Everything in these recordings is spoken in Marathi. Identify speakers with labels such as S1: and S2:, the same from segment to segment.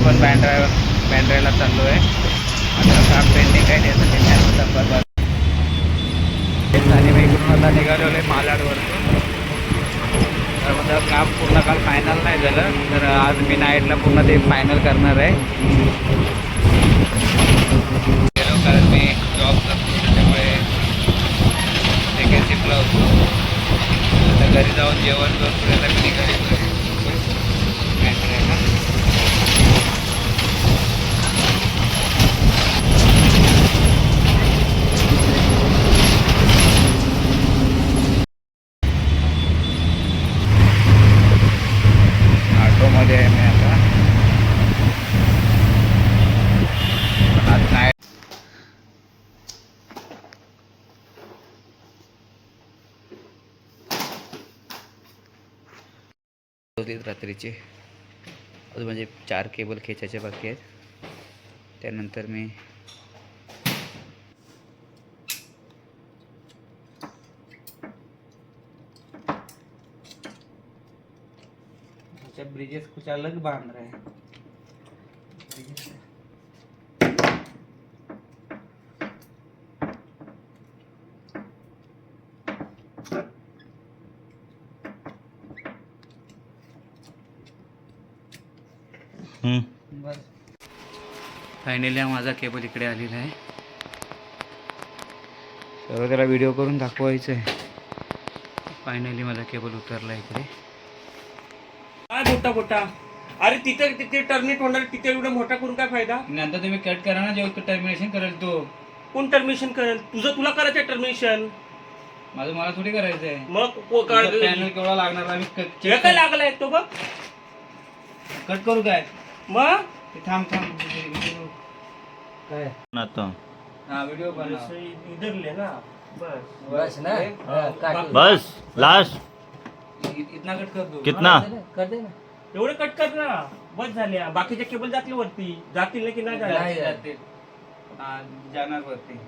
S1: पण बँड्रायला चाललो आहे. आता काम पेंडिंग आहे त्यासाठी आणि मी इकडून आता निघालेलो आहे मालाडवरतून. तर मतलब काम पूर्ण काल फायनल नाही झालं, तर आज मी नाईटला पूर्ण ते फायनल करणार आहे. गेलो कारण मी जॉब करतो त्याच्यामुळे सेकंड शिफ्टला होतो. आता घरी जाऊन जेवण करून आता मी निघालेलो आहे बँड्रायला. ऑटोमध्ये आहे मी आता. आज नाही होती रात्रीचे. अजून म्हणजे 4 केबल खेचायचे बाकी आहेत. त्यानंतर मी ब्रिजेस कुछ अलग बांध रहे हैं. बस फायनली माझा केबल इकडे आलेला आहे. सर्व त्याला व्हिडिओ करून दाखवायचं आहे. फायनली माझा केबल उतरला इकडे.
S2: मोठा मोठा अरे तिथे टर्मिनेट होणार, तिथे एवढा मोठा करून काय फायदा.
S1: नंतर तुम्ही कट करा ना, जेव्हा टर्मिनेशन करेल तो.
S2: कोण टर्मिनेशन करेल? तुला करायचं टर्मिनेशन.
S1: माझं मला थोडी करायचंय.
S2: मग
S1: पॅनल केवढा लागणार आम्ही
S2: काय लागलाय तो बघ.
S1: कट करू काय
S2: मग
S1: थांब काय
S3: आता
S1: हा व्हिडिओ बनव.
S2: इधरले ना
S1: बस ना
S3: बस लास्ट
S1: इतना कट कर दो.
S3: कितना
S1: कर दे ना.
S2: एवढे कट कर ना, बस झाल्या. बाकीच्या केबल जातील वरती, जातील ना की नाही
S1: जातील. जाणार वरती.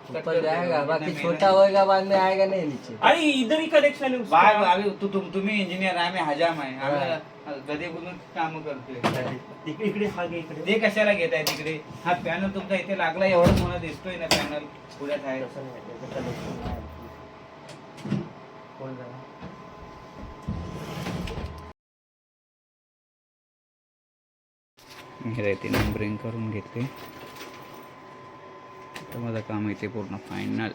S4: ऊपर जाएगा, बाकी छोटा होएगा बाद में आएगा नहीं नीचे.
S2: अरे इधर ही कनेक्शन है.
S1: बाय तुम्ही इंजिनियर आहे, आम्ही हजाम आहे. आम्ही गदे बोलून काम करतोय.
S2: इकडे हा घे इकडे.
S1: ते कशाला घेत आहे तिकडे? हा पॅनल तुमचा इथे लागला, एवढंच मला दिसतोय ना पॅनल पुढ्यात आहे. मी नंबरिंग करून घेतले. तर माझं काम इथे पूर्ण फायनल.